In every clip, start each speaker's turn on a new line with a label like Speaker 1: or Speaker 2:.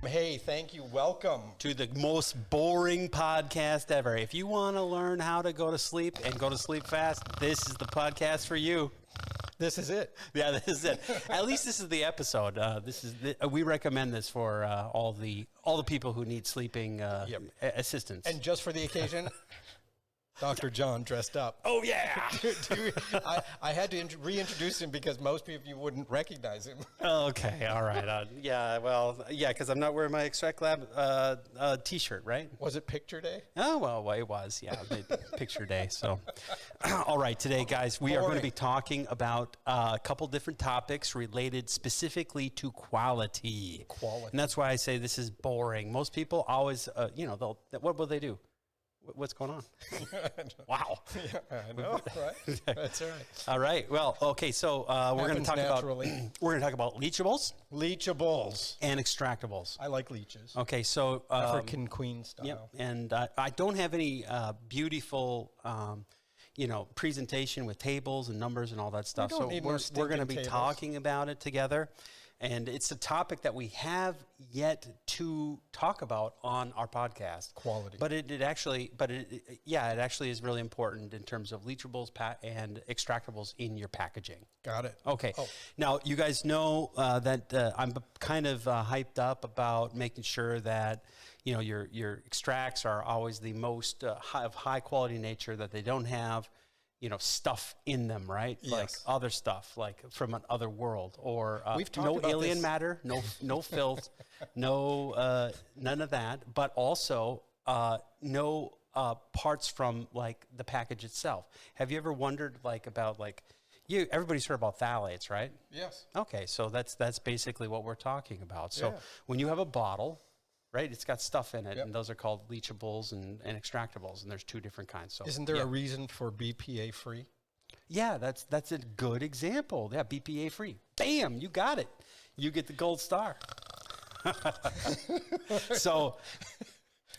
Speaker 1: Hey, thank you. Welcome
Speaker 2: to the most boring podcast ever. If you want to learn how to go to sleep and go to sleep fast, this is the podcast for you.
Speaker 1: This is it.
Speaker 2: Yeah, this is it. At least this is the episode. We recommend this for all the people who need sleeping assistance.
Speaker 1: And just for the occasion, Dr. John dressed up.
Speaker 2: Oh, yeah.
Speaker 1: I had to reintroduce him because most people you wouldn't recognize him.
Speaker 2: Okay, all right. Because I'm not wearing my Extract Lab T-shirt, right?
Speaker 1: Was it picture day?
Speaker 2: Oh, well, it was, yeah, picture day. So, all right, today, guys, we are going to be talking about a couple different topics related specifically to quality. And that's why I say this is boring. Most people always, what will they do? What's going on? Wow.
Speaker 1: Yeah, I know, right? That's right.
Speaker 2: All right. Well, okay. So we're going to talk about leachables and extractables.
Speaker 1: I like leeches.
Speaker 2: Okay. So
Speaker 1: African queen style.
Speaker 2: Yep. And I don't have any beautiful, presentation with tables and numbers and all that stuff. So we're going to be talking about it together. And it's a topic that we have yet to talk about on our podcast.
Speaker 1: Quality.
Speaker 2: But it actually is really important in terms of leachables and extractables in your packaging.
Speaker 1: Got it.
Speaker 2: Okay. Oh. Now, you guys know that I'm kind of hyped up about making sure that, your extracts are always the most of high quality nature, that they don't have stuff in them, right?
Speaker 1: Yes.
Speaker 2: Like other stuff, like from an other world, or
Speaker 1: no
Speaker 2: alien matter, no filth, none of that, but also no parts from like the package itself. Have you ever wondered about everybody's heard about phthalates, right?
Speaker 1: Yes.
Speaker 2: Okay, so that's basically what we're talking about. So when you have a bottle, right, it's got stuff in it, and those are called leachables and extractables, and there's two different kinds. So,
Speaker 1: isn't there a reason for BPA free?
Speaker 2: Yeah, that's a good example. Yeah, BPA free. Bam, you got it. You get the gold star. So,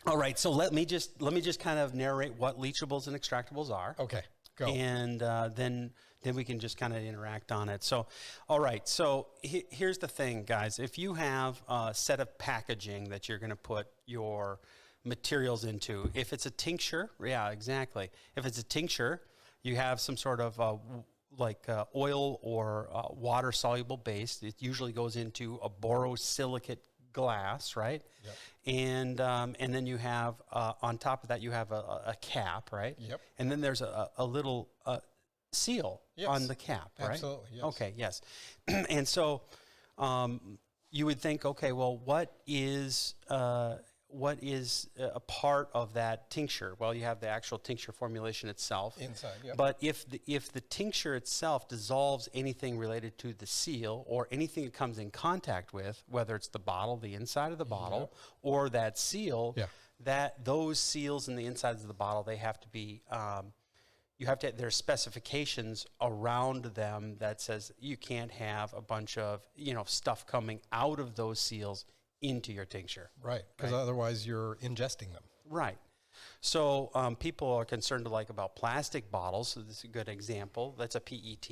Speaker 2: all right. So let me just kind of narrate what leachables and extractables are.
Speaker 1: Okay. Go.
Speaker 2: And then we can just kind of interact on it. So, all right. So here's the thing, guys. If you have a set of packaging that you're going to put your materials into, if it's a tincture, yeah, exactly. If it's a tincture, you have some sort of oil or water soluble base. It usually goes into a borosilicate glass, right?
Speaker 1: Yep.
Speaker 2: And then you have on top of that you have a cap, right?
Speaker 1: Yep.
Speaker 2: And then there's a little seal on the cap, right?
Speaker 1: Absolutely. Yes.
Speaker 2: Okay. Yes. And so you would think, okay, well, what is a part of that tincture? Well, you have the actual tincture formulation itself
Speaker 1: inside. Yep.
Speaker 2: But if the tincture itself dissolves anything related to the seal or anything it comes in contact with, whether it's the bottle, the inside of the bottle, or that seal, that those seals in the insides of the bottle, they have to be there's specifications around them that says you can't have a bunch of stuff coming out of those seals into your tincture.
Speaker 1: Right, because otherwise you're ingesting them.
Speaker 2: Right. So people are concerned about plastic bottles. So this is a good example. That's a PET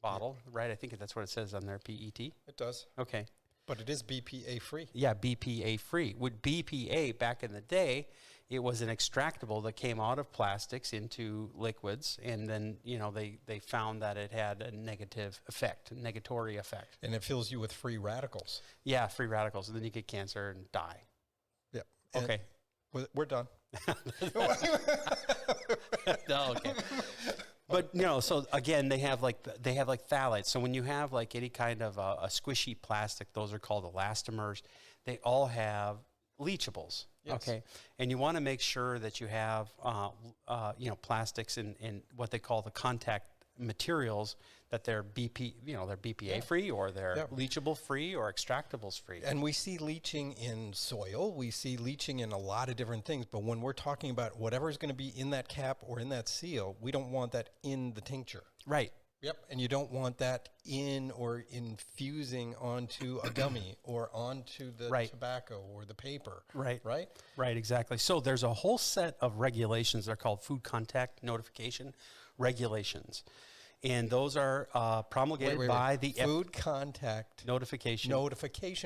Speaker 2: bottle, right? I think that's what it says on there, PET.
Speaker 1: It does.
Speaker 2: Okay.
Speaker 1: But it is BPA free.
Speaker 2: Yeah, BPA free. With BPA, back in the day, it was an extractable that came out of plastics into liquids, and then they found that it had a negative effect, negatory effect.
Speaker 1: And it fills you with free radicals.
Speaker 2: Yeah, free radicals, and then you get cancer and die.
Speaker 1: Yep.
Speaker 2: Okay.
Speaker 1: We're done.
Speaker 2: No, okay. But so again, they have phthalates. So when you have any kind of a squishy plastic, those are called elastomers. They all have leachables. Yes. Okay, and you want to make sure that you have plastics in what they call the contact materials, that they're BPA free, or they're leachable free, or extractables free.
Speaker 1: And we see leaching in soil, we see leaching in a lot of different things, but when we're talking about whatever is going to be in that cap or in that seal, we don't want that in the tincture.
Speaker 2: Right.
Speaker 1: Yep, and you don't want that in or infusing onto a gummy or onto the tobacco or the paper.
Speaker 2: Right.
Speaker 1: Right?
Speaker 2: Right, exactly. So there's a whole set of regulations that are called food contact notification regulations. And those are promulgated by the
Speaker 1: food contact
Speaker 2: notification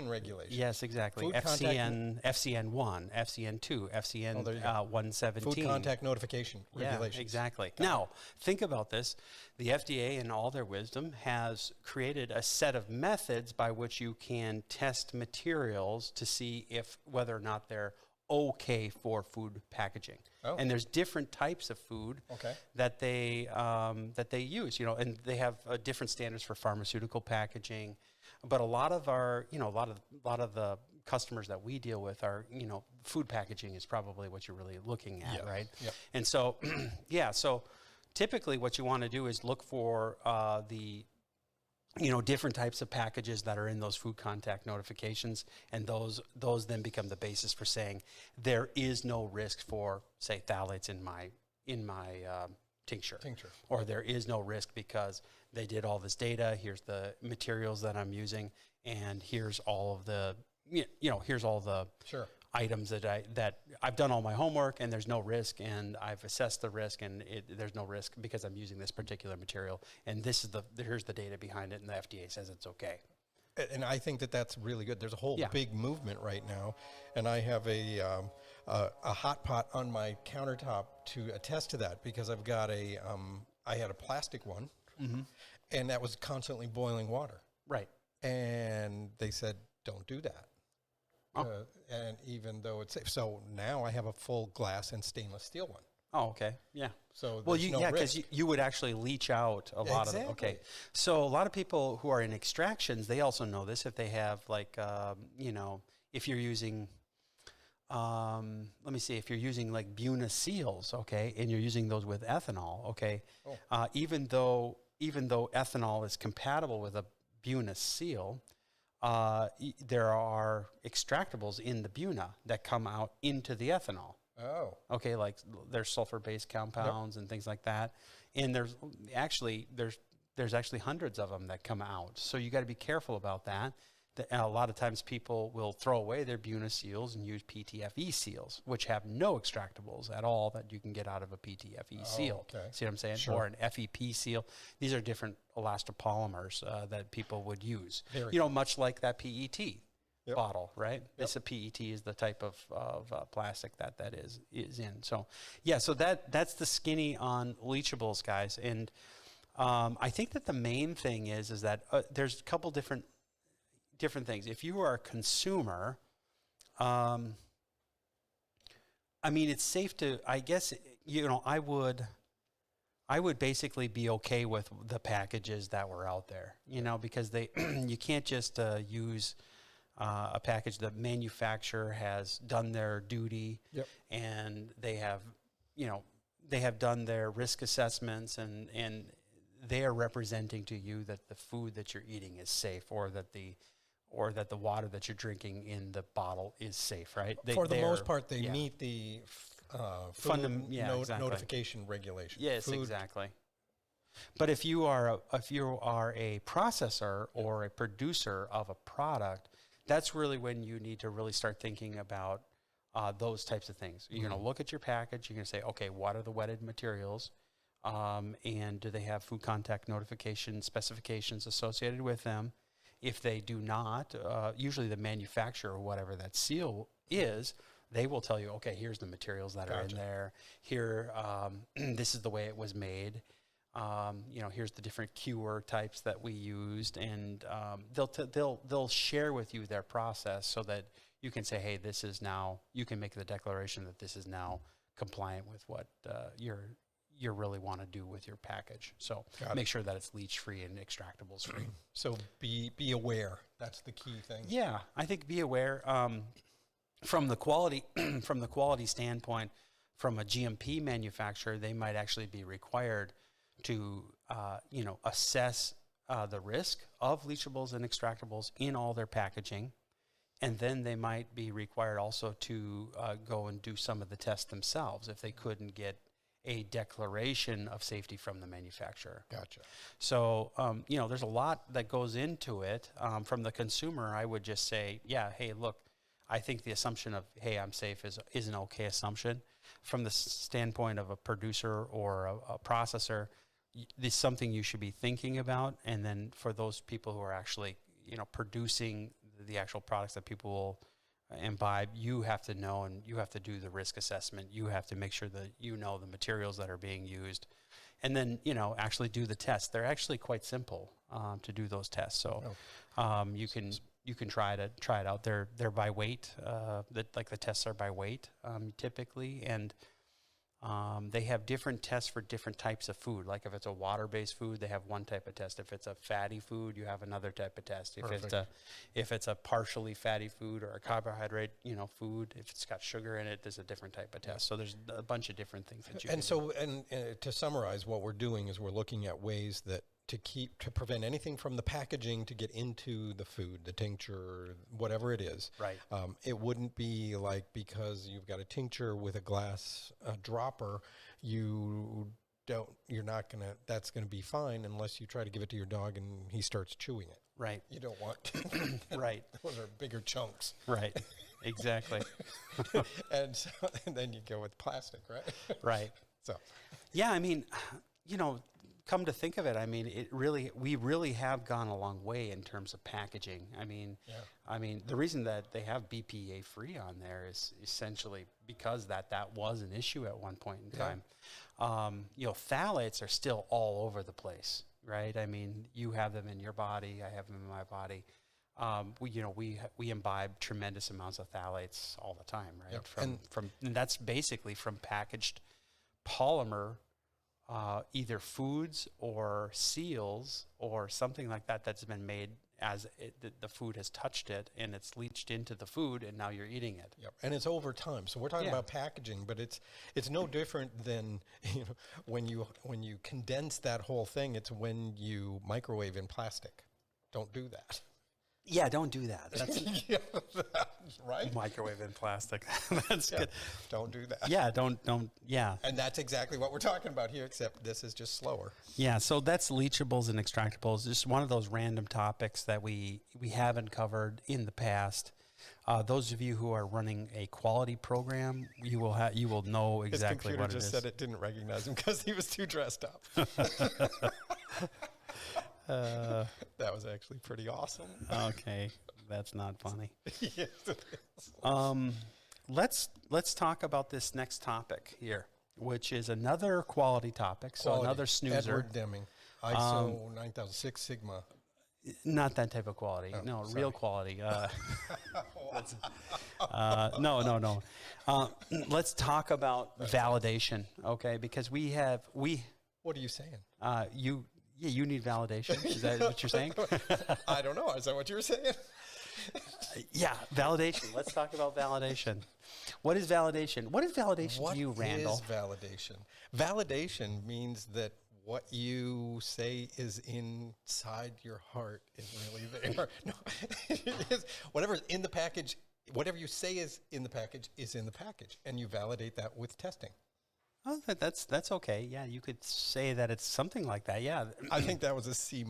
Speaker 1: regulation.
Speaker 2: Yes, exactly.
Speaker 1: Food
Speaker 2: FCN 1, FCN 2, FCN 117.
Speaker 1: Food contact notification regulations.
Speaker 2: Yeah, exactly. Now, think about this. The FDA, in all their wisdom, has created a set of methods by which you can test materials to see whether or not they're okay for food packaging.
Speaker 1: Oh.
Speaker 2: And there's different types of food that they use, and they have different standards for pharmaceutical packaging. But a lot of our, a lot of the customers that we deal with are, food packaging is probably what you're really looking at, right?
Speaker 1: Yep.
Speaker 2: And so, so typically what you want to do is look for the different types of packages that are in those food contact notifications, and those then become the basis for saying there is no risk for, say, phthalates in my tincture, or there is no risk because they did all this data. Here's the materials that I'm using, and here's all of the here's all the items that I've done all my homework, and there's no risk, and I've assessed the risk, and there's no risk because I'm using this particular material, and here's the data behind it, and the FDA says it's okay.
Speaker 1: And I think that's really good. There's a whole big movement right now, and I have a hot pot on my countertop to attest to that, because I've got I had a plastic one, and that was constantly boiling water.
Speaker 2: Right.
Speaker 1: And they said, don't do that. And even though it's safe. So now I have a full glass and stainless steel one.
Speaker 2: Oh, okay. Yeah.
Speaker 1: So
Speaker 2: because you would actually leach out a lot of them. Okay. So a lot of people who are in extractions, they also know this. If they have if you're using, let me see, if you're using like Buna seals, okay, and you're using those with ethanol, okay, even though ethanol is compatible with a Buna seal, there are extractables in the Buna that come out into the ethanol.
Speaker 1: Oh.
Speaker 2: Okay, like there's sulfur-based compounds and things like that. And there's actually hundreds of them that come out. So you got to be careful about that. A lot of times people will throw away their Buna seals and use PTFE seals, which have no extractables at all that you can get out of a PTFE seal.
Speaker 1: Okay.
Speaker 2: See what I'm saying?
Speaker 1: Sure.
Speaker 2: Or an FEP seal. These are different elastopolymers that people would use. Much like that PET bottle, right? This a PET is the type of plastic that is in. So, so that's the skinny on leachables, guys. And I think that the main thing is that there's a couple different things. If you are a consumer, it's safe to, I guess, I would basically be okay with the packages that were out there, because you can't just use a package. The manufacturer has done their duty, and they have done their risk assessments, and they are representing to you that the food that you're eating is safe, or that the water that you're drinking in the bottle is safe, right?
Speaker 1: For the most part, they meet the notification regulations.
Speaker 2: Yes, exactly. But if you are a processor or a producer of a product, that's really when you need to really start thinking about those types of things. You're going to look at your package. You're going to say, okay, what are the wetted materials? And do they have food contact notification specifications associated with them? If they do not, usually the manufacturer or whatever that seal is, they will tell you, okay, here's the materials that are in there. Here, this is the way it was made. Here's the different cure types that we used, and they'll share with you their process so that you can say, hey, this is now. You can make the declaration that this is now compliant with what you really want to do with your package. So make sure that it's leach free and extractables free.
Speaker 1: So be aware. That's the key thing.
Speaker 2: Yeah, I think be aware from the quality standpoint. From a GMP manufacturer, they might actually be required to assess the risk of leachables and extractables in all their packaging, and then they might be required also to go and do some of the tests themselves if they couldn't get a declaration of safety from the manufacturer.
Speaker 1: Gotcha.
Speaker 2: So, there's a lot that goes into it. From the consumer, I would just say, hey, look, I think the assumption of, hey, I'm safe is an okay assumption. From the standpoint of a producer or a processor, this is something you should be thinking about. And then for those people who are actually, producing the actual products that people will imbibe, you have to know, and you have to do the risk assessment. You have to make sure that the materials that are being used, and then actually do the tests. They're actually quite simple to do those tests. So you can try it out. They're by weight. The tests are by weight typically, and they have different tests for different types of food. Like if it's a water-based food, they have one type of test. If it's a fatty food, you have another type of test. If it's a partially fatty food or a carbohydrate, food, if it's got sugar in it, there's a different type of test. So there's a bunch of different things that you can do.
Speaker 1: And to summarize, what we're doing is we're looking at ways that to prevent anything from the packaging to get into the food, the tincture, whatever it is.
Speaker 2: Right.
Speaker 1: It wouldn't be like because you've got a tincture with a glass dropper, that's gonna be fine unless you try to give it to your dog and he starts chewing it.
Speaker 2: Right.
Speaker 1: You don't want
Speaker 2: right.
Speaker 1: Those are bigger chunks.
Speaker 2: Right. Exactly.
Speaker 1: and then you go with plastic, right?
Speaker 2: Right.
Speaker 1: So
Speaker 2: yeah, I mean, come to think of it, I mean, we really have gone a long way in terms of packaging. I mean, the reason that they have BPA free on there is essentially because that was an issue at one point in time. Phthalates are still all over the place, right? I mean, you have them in your body, I have them in my body. We imbibe tremendous amounts of phthalates all the time, right?
Speaker 1: Yep.
Speaker 2: And that's basically from packaged polymer. Either foods or seals or something like that that's been made as the food has touched it and it's leached into the food and now you're eating it.
Speaker 1: Yep. And it's over time. So we're talking about packaging, but it's no different than when you condense that whole thing. It's when you microwave in plastic. Don't do that.
Speaker 2: Yeah, don't do that. That's
Speaker 1: right.
Speaker 2: Microwave in plastic. That's good.
Speaker 1: Don't do that.
Speaker 2: Yeah, don't. Yeah.
Speaker 1: And that's exactly what we're talking about here, except this is just slower.
Speaker 2: Yeah. So that's leachables and extractables. Just one of those random topics that we haven't covered in the past. Those of you who are running a quality program, you will know exactly what it is.
Speaker 1: His computer just said it didn't recognize him because he was too dressed up. That was actually pretty awesome.
Speaker 2: Okay, that's not funny.
Speaker 1: Yes, it is.
Speaker 2: Let's talk about this next topic here, which is another quality topic. So another snoozer.
Speaker 1: Edward Deming, ISO 9006 Sigma.
Speaker 2: Not that type of quality. No,
Speaker 1: sorry.
Speaker 2: real quality. No. Let's talk about validation, okay? Because
Speaker 1: What are you saying?
Speaker 2: You need validation. Is that what you're saying?
Speaker 1: I don't know. Is that what you were saying?
Speaker 2: Yeah, validation. Let's talk about validation. What is validation? What is validation to you, Randall?
Speaker 1: What is validation? Validation means that what you say is inside your heart is really there. No, it is. Whatever's in the package, whatever you say is in the package is in the package, and you validate that with testing.
Speaker 2: Oh, that's okay. Yeah, you could say that it's something like that. Yeah,
Speaker 1: I think that was a C-.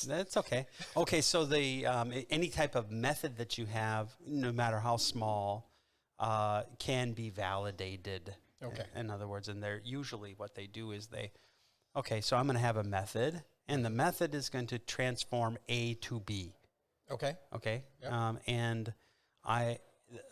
Speaker 2: That's okay. Okay, so the any type of method that you have, no matter how small, can be validated.
Speaker 1: Okay.
Speaker 2: In other words, and they're usually what they do is so I'm going to have a method, and the method is going to transform A to B.
Speaker 1: Okay.
Speaker 2: Okay.
Speaker 1: Yep.
Speaker 2: And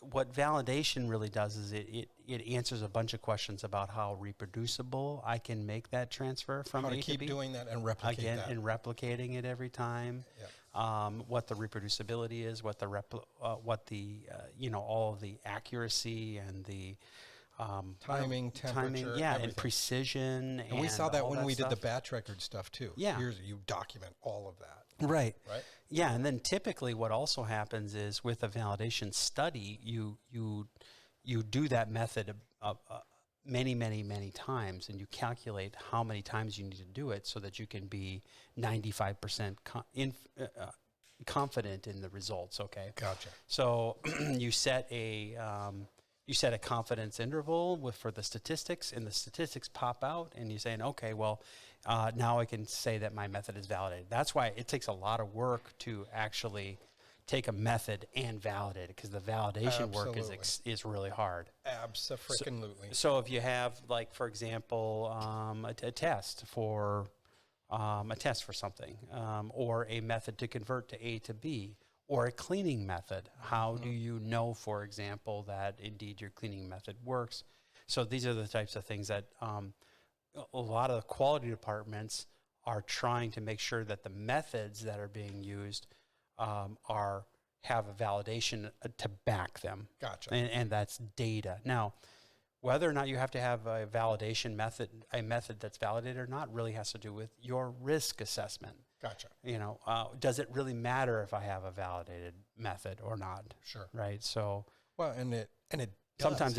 Speaker 2: what validation really does is it answers a bunch of questions about how reproducible I can make that transfer from A to B.
Speaker 1: How to keep doing that and replicate that.
Speaker 2: And replicating it every time.
Speaker 1: Yep.
Speaker 2: What the reproducibility is, what the all of the accuracy and the
Speaker 1: timing, temperature, everything.
Speaker 2: And precision.
Speaker 1: And we saw that when we did the
Speaker 2: stuff.
Speaker 1: batch record stuff too.
Speaker 2: Yeah.
Speaker 1: You document all of that.
Speaker 2: Right.
Speaker 1: Right.
Speaker 2: Yeah, and then typically what also happens is with a validation study, you do that method many times, and you calculate how many times you need to do it so that you can be 95% confident in the results. Okay.
Speaker 1: Gotcha.
Speaker 2: So you set a confidence interval for the statistics, and the statistics pop out, and you're saying, okay, well, now I can say that my method is validated. That's why it takes a lot of work to actually take a method and validate it, because the validation work is really hard.
Speaker 1: Abso-freaking-lutely.
Speaker 2: So if you have, like, for example, a test for a test for something, or a method to convert to A to B, or a cleaning method. How do you know, for example, that indeed your cleaning method works? So these are the types of things that a lot of the quality departments are trying to make sure that the methods that are being used have a validation to back them.
Speaker 1: Gotcha.
Speaker 2: And that's data. Now, whether or not you have to have a validation method, a method that's validated or not, really has to do with your risk assessment.
Speaker 1: Gotcha.
Speaker 2: Does it really matter if I have a validated method or not?
Speaker 1: Sure.
Speaker 2: Right. So,
Speaker 1: well, and it
Speaker 2: sometimes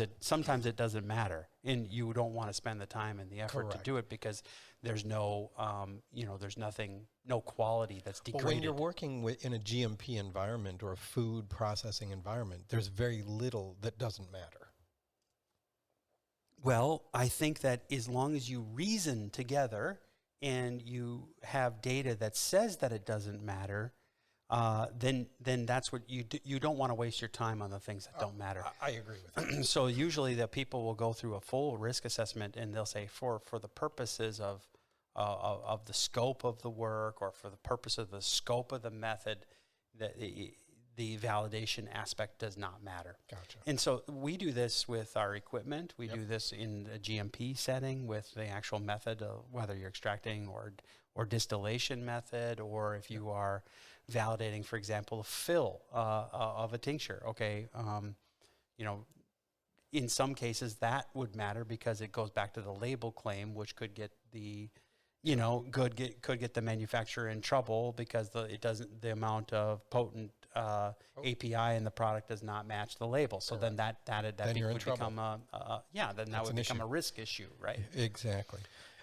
Speaker 2: it doesn't matter, and you don't want to spend the time and the effort to do it because there's no no quality that's degraded.
Speaker 1: Well, when you're working in a GMP environment or a food processing environment, there's very little that doesn't matter.
Speaker 2: Well, I think that as long as you reason together and you have data that says that it doesn't matter, then that's what you do. You don't want to waste your time on the things that don't matter.
Speaker 1: I agree with you.
Speaker 2: So usually the people will go through a full risk assessment, and they'll say for the purposes of the scope of the work, or for the purpose of the scope of the method, that the validation aspect does not matter.
Speaker 1: Gotcha.
Speaker 2: And so we do this with our equipment. We do this in a GMP setting with the actual method of whether you're extracting or distillation method, or if you are validating, for example, a fill of a tincture. Okay, in some cases that would matter because it goes back to the label claim, which could get the could get the manufacturer in trouble because the amount of potent API in the product does not match the label. So then that would become a risk issue, right?
Speaker 1: Exactly.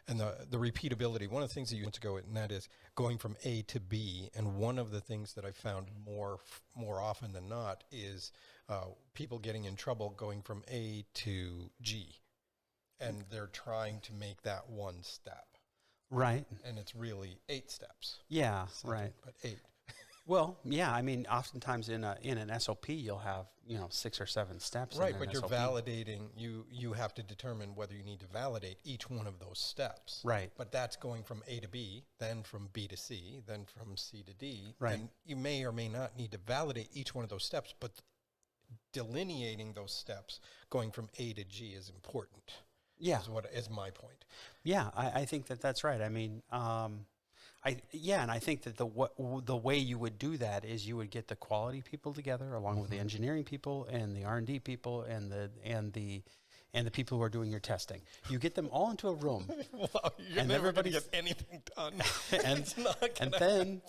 Speaker 1: And the repeatability, one of the things that you want to go at, and that is going from A to B. And one of the things that I found more often than not is people getting in trouble going from A to G. And they're trying to make that one step.
Speaker 2: Right.
Speaker 1: And it's really 8 steps.
Speaker 2: Yeah, right.
Speaker 1: But 8.
Speaker 2: Well, yeah, I mean, oftentimes in an SOP, you'll have 6 or 7 steps.
Speaker 1: Right, but you're validating. You have to determine whether you need to validate each one of those steps.
Speaker 2: Right.
Speaker 1: But that's going from A to B, then from B to C, then from C to D.
Speaker 2: Right.
Speaker 1: And you may or may not need to validate each one of those steps, but delineating those steps going from A to G is important.
Speaker 2: Yeah,
Speaker 1: is my point.
Speaker 2: Yeah, I think that's right. I mean, and I think that the way you would do that is you would get the quality people together along with the engineering people and the R&D people and the people who are doing your testing. You get them all into a room.
Speaker 1: Well, you're never going to get anything done.
Speaker 2: and then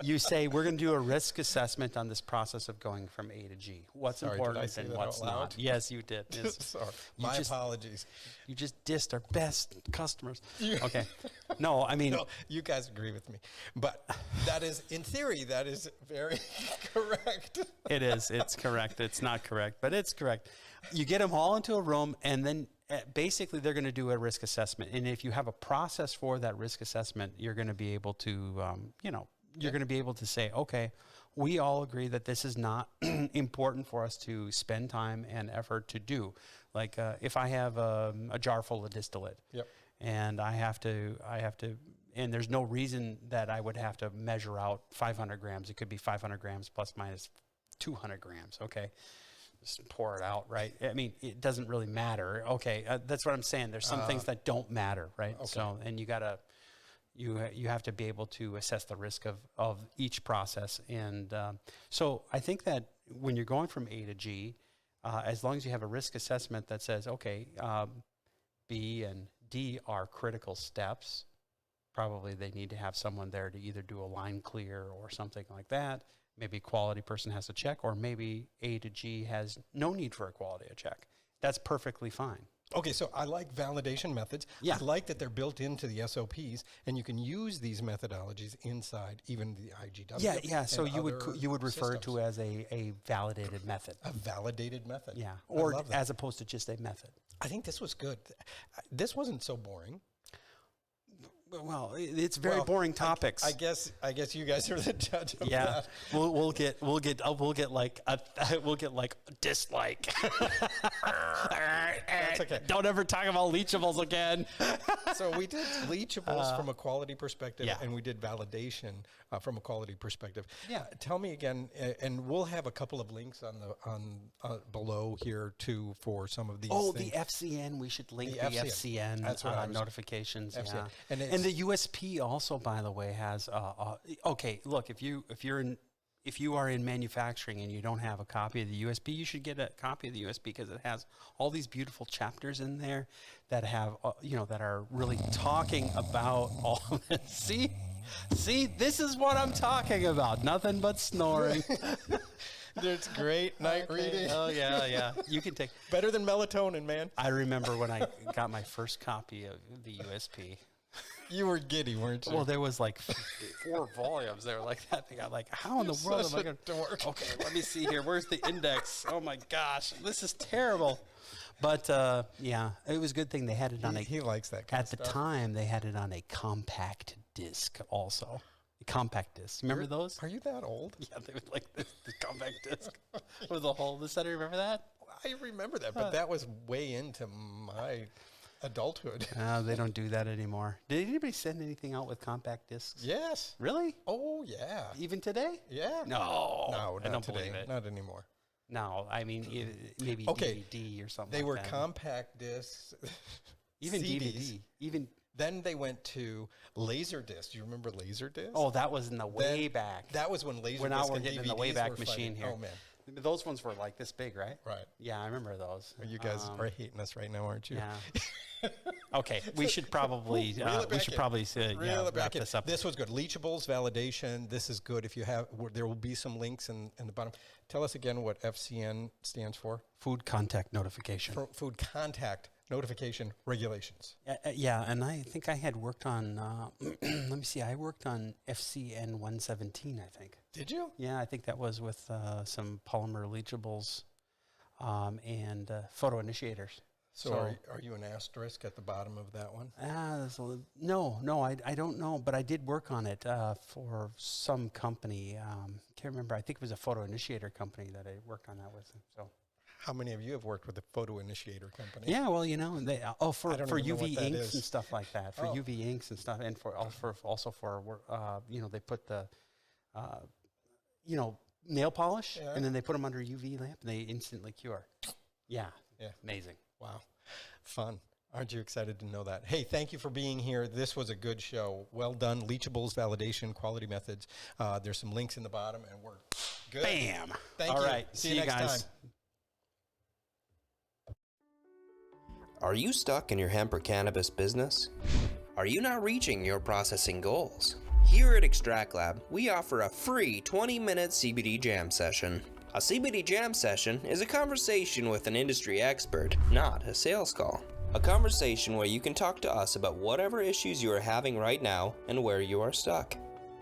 Speaker 2: you say, we're going to do a risk assessment on this process of going from A to G. What's important and what's not. Yes, you did.
Speaker 1: Sorry. My apologies.
Speaker 2: You just dissed our best customers. Okay. No, I mean. No,
Speaker 1: you guys agree with me. But that is, in theory, that is very correct.
Speaker 2: It is. It's correct. It's not correct, but it's correct. You get them all into a room, and then basically they're going to do a risk assessment. And if you have a process for that risk assessment, you're going to be able to, you're going to be able to say, okay, we all agree that this is not important for us to spend time and effort to do. Like if I have a jar full of distillate, and I have to, and there's no reason that I would have to measure out 500 grams. It could be 500 grams plus minus 200 grams. Okay. Just pour it out, right? I mean, it doesn't really matter. Okay. That's what I'm saying. There's some things that don't matter, right? Okay. So, and you have to be able to assess the risk of each process. And so I think that when you're going from A to G, as long as you have a risk assessment that says, okay, B and D are critical steps, probably they need to have someone there to either do a line clear or something like that. Maybe a quality person has to check, or maybe A to G has no need for a quality check. That's perfectly fine.
Speaker 1: Okay, so I like validation methods.
Speaker 2: Yeah.
Speaker 1: I like that they're built into the SOPs, and you can use these methodologies inside even the IGW.
Speaker 2: Yeah. So you would refer to as a validated method.
Speaker 1: A validated method.
Speaker 2: Yeah, or as opposed to just a method.
Speaker 1: I think this was good. This wasn't so boring.
Speaker 2: Well, it's very boring topics.
Speaker 1: I guess you guys are the judge of
Speaker 2: Yeah,
Speaker 1: that.
Speaker 2: we'll get like dislike.
Speaker 1: That's okay.
Speaker 2: Don't ever talk about Leachables again.
Speaker 1: So we did Leachables from a quality perspective,
Speaker 2: Yeah.
Speaker 1: and we did validation from a quality perspective.
Speaker 2: Yeah.
Speaker 1: Tell me again, and we'll have a couple of links on below here too for some of these.
Speaker 2: Oh,
Speaker 1: things.
Speaker 2: the FCN. We should link the FCN,
Speaker 1: That's what I was-
Speaker 2: notifications.
Speaker 1: FCN.
Speaker 2: Yeah.
Speaker 1: And
Speaker 2: And the USP also, by the way, has okay. Look, if you are in manufacturing and you don't have a copy of the USB, you should get a copy of the USB because it has all these beautiful chapters in there that have that are really talking about all of this. See, this is what I'm talking about. Nothing but snoring.
Speaker 1: It's great night reading.
Speaker 2: Oh yeah. You can take.
Speaker 1: Better than melatonin, man.
Speaker 2: I remember when I got my first copy of the USP.
Speaker 1: You were giddy, weren't you?
Speaker 2: Well, there was like 4 volumes. They were like that. They got like, how in the world am I going to? Okay, let me see here. Where's the index? Oh my gosh, this is terrible. But yeah, it was a good thing they had it on
Speaker 1: he likes that kind
Speaker 2: at
Speaker 1: of
Speaker 2: the
Speaker 1: stuff.
Speaker 2: time. They had it on a compact disc also. A compact disc. Remember those?
Speaker 1: Are you that old?
Speaker 2: Yeah, they would like the compact disc with the hole in the center. Remember that?
Speaker 1: I remember that, but that was way into my adulthood.
Speaker 2: They don't do that anymore. Did anybody send anything out with compact discs?
Speaker 1: Yes.
Speaker 2: Really?
Speaker 1: Oh, yeah.
Speaker 2: Even today?
Speaker 1: Yeah.
Speaker 2: No.
Speaker 1: No,
Speaker 2: I
Speaker 1: not
Speaker 2: don't
Speaker 1: today.
Speaker 2: believe it.
Speaker 1: Not anymore.
Speaker 2: No, I mean maybe
Speaker 1: Okay.
Speaker 2: DVD or something.
Speaker 1: They
Speaker 2: like
Speaker 1: were
Speaker 2: that.
Speaker 1: compact discs.
Speaker 2: Even
Speaker 1: CDs.
Speaker 2: DVD. Even
Speaker 1: Then they went to Laserdisc. Do you remember Laserdisc?
Speaker 2: that was in the way back.
Speaker 1: That was when Laserdisc
Speaker 2: We're now we're
Speaker 1: and
Speaker 2: getting in the
Speaker 1: DVDs
Speaker 2: Wayback
Speaker 1: were
Speaker 2: Machine
Speaker 1: fighting.
Speaker 2: here.
Speaker 1: Oh, man.
Speaker 2: Those ones were like this big, right?
Speaker 1: Right.
Speaker 2: Yeah, I remember those.
Speaker 1: You guys are hating us right now, aren't you?
Speaker 2: Yeah. Okay, we should probably
Speaker 1: Reel it back in. Reel it back
Speaker 2: wrap
Speaker 1: in.
Speaker 2: this up.
Speaker 1: This was good. Leachables, validation. This is good. If you have, there will be some links in the bottom. Tell us again what FCN stands for.
Speaker 2: Food contact notification.
Speaker 1: Food Contact Notification Regulations.
Speaker 2: Yeah, and I think I had worked on. Let me see. I worked on FCN 117. I think.
Speaker 1: Did you?
Speaker 2: Yeah, I think that was with some polymer leachables and photo initiators.
Speaker 1: So are you an asterisk at the bottom of that one?
Speaker 2: No, I don't know, but I did work on it for some company. Can't remember. I think it was a photo initiator company that I worked on that with. So.
Speaker 1: How many of you have worked with a photo initiator company?
Speaker 2: Yeah, well, they for
Speaker 1: even know
Speaker 2: UV
Speaker 1: what that
Speaker 2: inks
Speaker 1: is.
Speaker 2: and stuff like that. For UV inks and stuff, and also for they put the nail polish, and then they put them under a UV lamp, and they instantly cure. Yeah, amazing.
Speaker 1: Wow, fun. Aren't you excited to know that? Hey, thank you for being here. This was a good show. Well done. Leachables, validation, quality methods. There's some links in the bottom, and we're good.
Speaker 2: Bam.
Speaker 1: Thank
Speaker 2: All
Speaker 1: you.
Speaker 2: right.
Speaker 1: See you next
Speaker 2: guys.
Speaker 1: time.
Speaker 3: Are you stuck in your hemp or cannabis business? Are you not reaching your processing goals? Here at Extract Lab, we offer a free 20-minute CBD jam session. A CBD jam session is a conversation with an industry expert, not a sales call. A conversation where you can talk to us about whatever issues you are having right now and where you are stuck.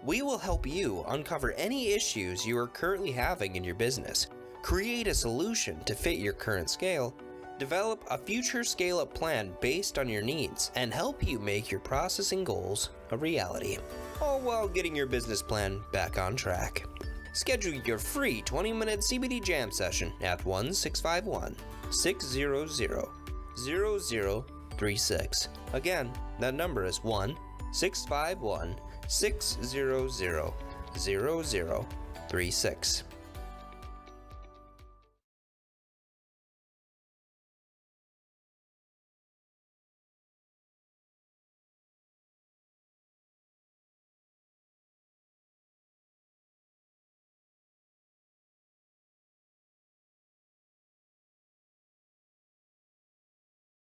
Speaker 3: We will help you uncover any issues you are currently having in your business, create a solution to fit your current scale, develop a future scale-up plan based on your needs, and help you make your processing goals a reality, all while getting your business plan back on track. Schedule your free 20-minute CBD jam session at 1-651-600-0036. Again, that number is 1-651-600-0036.